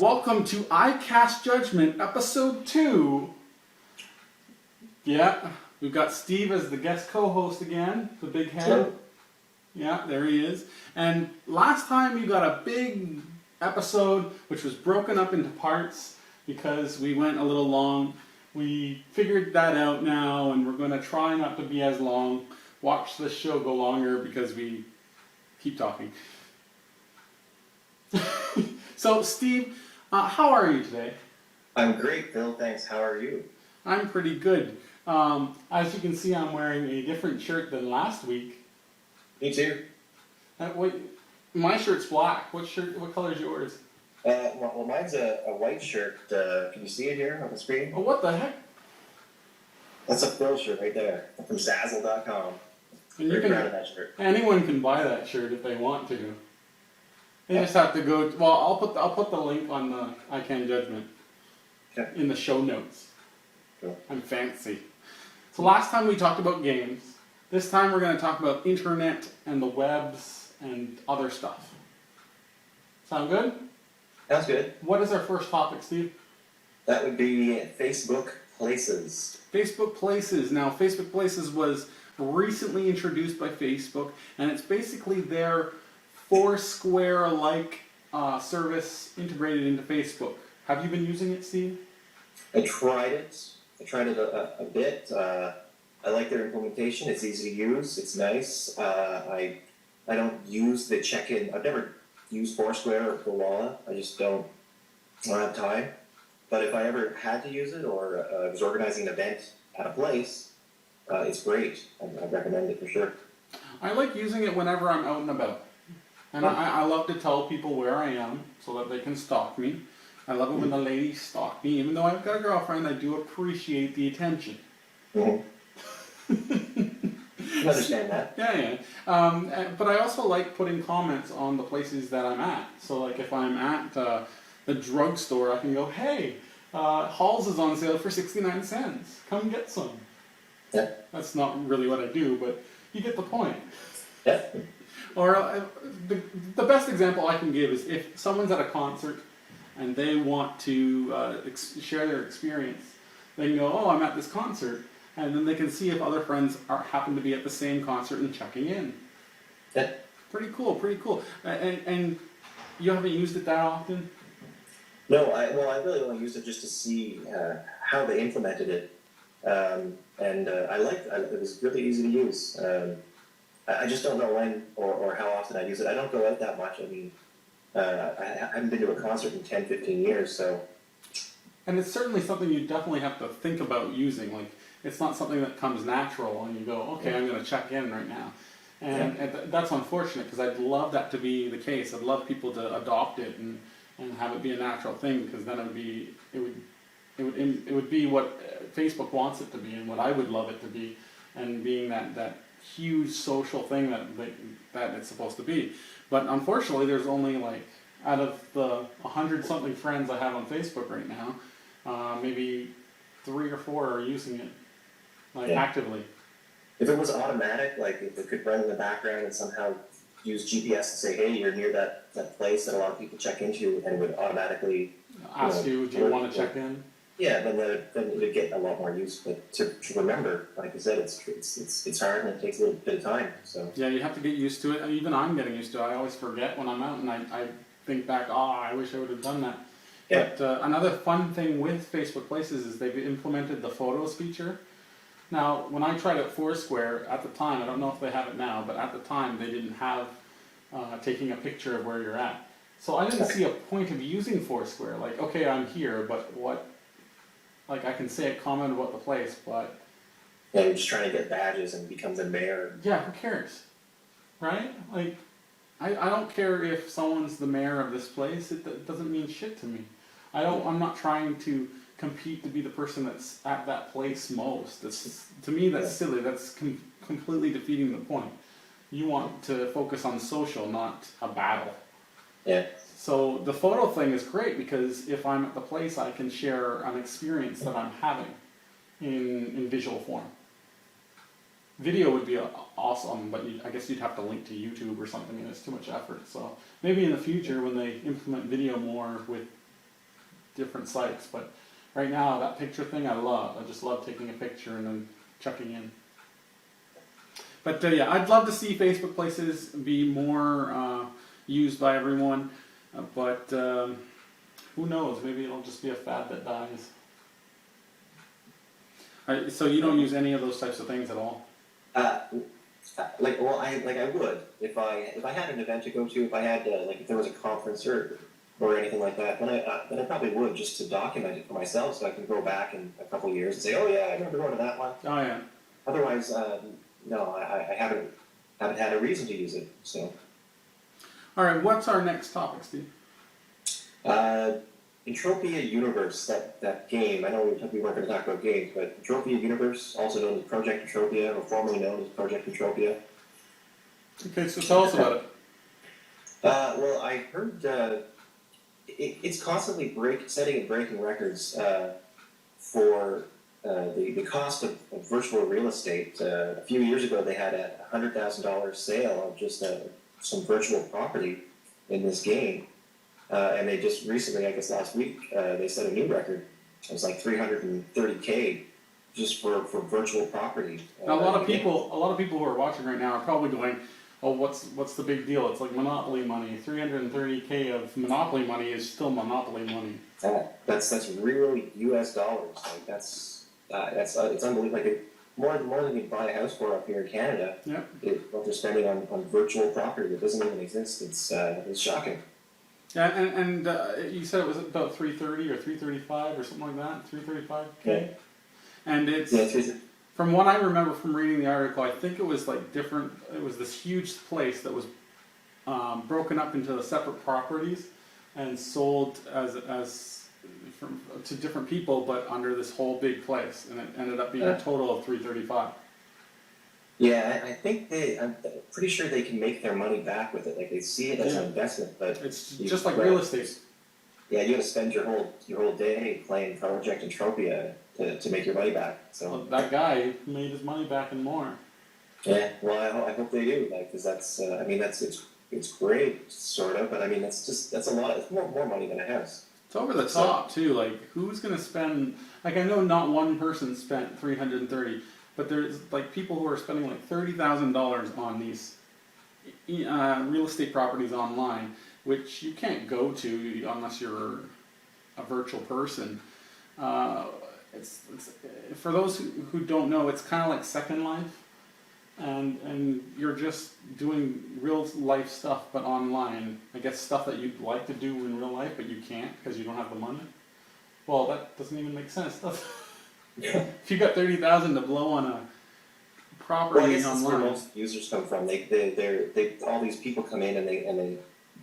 Welcome to ICastJudgment, episode 2. Yeah, we've got Steve as the guest co-host again, the big head. Hello. Yeah, there he is. And last time you got a big episode which was broken up into parts because we went a little long. We figured that out now, and we're going to try not to be as long. Watch the show go longer because we keep talking. So, Steve, how are you today? I'm great, Phil. Thanks. How are you? I'm pretty good. As you can see, I'm wearing a different shirt than last week. Me too. My shirt's black. What color is yours? Well, mine's a white shirt. Can you see it here on the screen? Oh, what the heck? That's a Phil shirt right there from Zazzle.com. And Very proud of that shirt. anyone can buy that shirt if they want to. They just have to go. Well, I'll put the link on the ICanJudgment in the show notes. Cool. I'm fancy. So last time we talked about games. This time we're going to talk about internet and the webs and other stuff. Sound good? Sounds good. What is our first topic, Steve? That would be Facebook Places. Facebook Places. Now, Facebook Places was recently introduced by Facebook, and it's basically their Foursquare-like service integrated into Facebook. Have you been using it, Steve? I tried it. A bit. I like their implementation. It's easy to use. It's nice. I don't use the check-in. I've never used Foursquare or Koala. I just don't have time. But if I ever had to use it or was organizing an event at a place, it's great. I recommend it for sure. I like using it whenever I'm out and about. And I love to tell people where I am so that they can stalk me. I love it when the ladies stalk me. Even though I've got a girlfriend, I do appreciate the attention. Mm-hmm. I understand that. Yeah. But I also like putting comments on the places that I'm at. So like if I'm at the drugstore, I can go, hey, Halls is on sale for 69 cents. Come get some. Yeah. That's not really what I do, but you get the point. Yeah. Or the best example I can give is if someone's at a concert and they want to share their experience, they can go, oh, I'm at this concert. And then they can see if other friends happen to be at the same concert and checking in. Yeah. Pretty cool. And you haven't used it that often? No, I really only used it just to see how they implemented it. I liked it. It was really easy to use. I just don't know when or how often I use it. I don't go out that much. I mean, I haven't been to a concert in 10, 15 years, so. And it's certainly something you definitely have to think about using. Like, it's not something that comes natural and you go, okay, I'm going to check in right now. And that's unfortunate because I'd love that to be the case. I'd love people to adopt it and have it be a natural thing because then it would be what Facebook wants it to be and what I would love it to be, and being that huge social thing that it's supposed to be. But unfortunately, there's only like out of the 100-something friends I have on Facebook right now, maybe 3 or 4 are using it actively. If it was automatic, like if it could run in the background and somehow use GPS to say, hey, you're near that place that a lot of people check into, and it would automatically ask you, do you want to check in? Yeah, then it would get a lot more use. But to remember, like I said, it's hard and it takes a little bit of time. So yeah, you have to get used to it. Even I'm getting used to it. I always forget when I'm out, and I think back, I wish I would have done that. Yeah. But another fun thing with Facebook Places is they've implemented the photos feature. Now, when I tried it Foursquare at the time, I don't know if they have it now, but at the time they didn't have taking a picture of where you're at. So I didn't see a point of using Foursquare. Like, okay, I'm here, but what? Like, I can say a comment about the place, but... Yeah, you're just trying to get badges and become the mayor. Yeah, who cares? Right? Like, I don't care if someone's the mayor of this place. It doesn't mean shit to me. I'm not trying to compete to be the person that's at that place most. To me, that's silly. That's completely defeating the point. You want to focus on social, not a battle. Yeah. So the photo thing is great because if I'm at the place, I can share an experience that I'm having in visual form. Video would be awesome, but I guess you'd have to link to YouTube or something, and it's too much effort. So maybe in the future, when they implement video more with different sites. But right now, that picture thing I love. I just love taking a picture and then chucking in. But yeah, I'd love to see Facebook Places be more used by everyone. But who knows? Maybe it'll just be a fad that dies. So you don't use any of those types of things at all? I would if I had an event to go to, if I had if there was a conference or anything like that, then I probably would, just to document it for myself, so I can go back in a couple of years and say, oh yeah, I remember going to that one. Oh yeah. Otherwise, no, I haven't had a reason to use it. So. All right, what's our next topic, Steve? Entropia Universe, that game. I know we weren't going to talk about games, but Entropia Universe, also known as Project Entropia, or formerly known as Project Entropia. Okay, so tell us about it. Well, I heard it's constantly setting and breaking records for the cost of virtual real estate. A few years ago, they had a $100,000 sale of just some virtual property in this game. And they just recently, I guess last week, they set a new record. It was like $330K just for virtual property. Now, a lot of people who are watching right now are probably going, "Oh, what's the big deal? It's like Monopoly money. 330K of Monopoly money is still Monopoly money." That's real U.S. dollars. Like that's it's unbelievable. Like more than you buy a house for up here in Canada. Yeah. What they're spending on virtual property that doesn't even exist. It's shocking. Yeah, and you said it was about 330 or 335 or something like that, 335K? Yeah. And it's, from what I remember from reading the article, I think it was like different, it was this huge place that was broken up into separate properties and sold to different people, but under this whole big place, and it ended up being a total of 335. Yeah, I think I'm pretty sure they can make their money back with it. Like they see it as an investment, but it's just like real estate. Yeah, you got to spend your whole day playing Project Entropia to make your money back. So well, that guy made his money back and more. Yeah, well, I hope they do. Like, because that's it's great, sort of, but I mean that's a lot. It's more money than a house. It's over the top too. Like, who's gonna spend? Like, I know not one person spent 330. But there's like people who are spending like $30,000 on these real estate properties online, which you can't go to unless you're a virtual person. It's for those who don't know, it's kind of like Second Life, and you're just doing real life stuff but online. I guess stuff that you'd like to do in real life, but you can't because you don't have the money. Well, that doesn't even make sense, does it? If you got 30,000 to blow on a property well, I guess online, that's where most users come from. They all these people come in and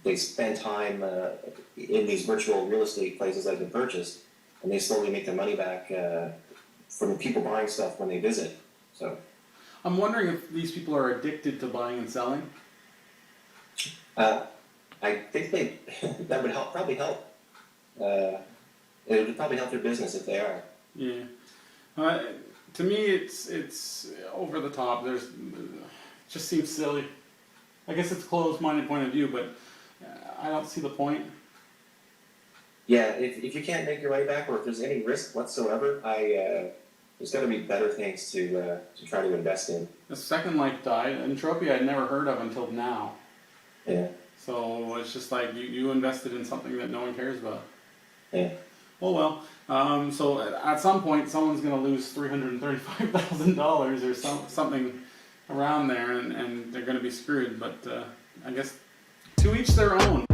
they spend time in these virtual real estate places that have been purchased, and they slowly make their money back from the people buying stuff when they visit. So I'm wondering if these people are addicted to buying and selling. I think that would probably help. It would probably help their business if they are. Yeah. To me, it's over the top. It just seems silly. I guess it's a closed-minded point of view, but I don't see the point. Yeah, if you can't make your money back, or if there's any risk whatsoever, there's got to be better things to try to invest in. The Second Life died. Entropia I'd never heard of until now. Yeah. So it's just like you invested in something that no one cares about. Yeah. Oh well. So at some point, someone's going to lose $335,000 or something around there, and they're going to be screwed. But I guess to each their own.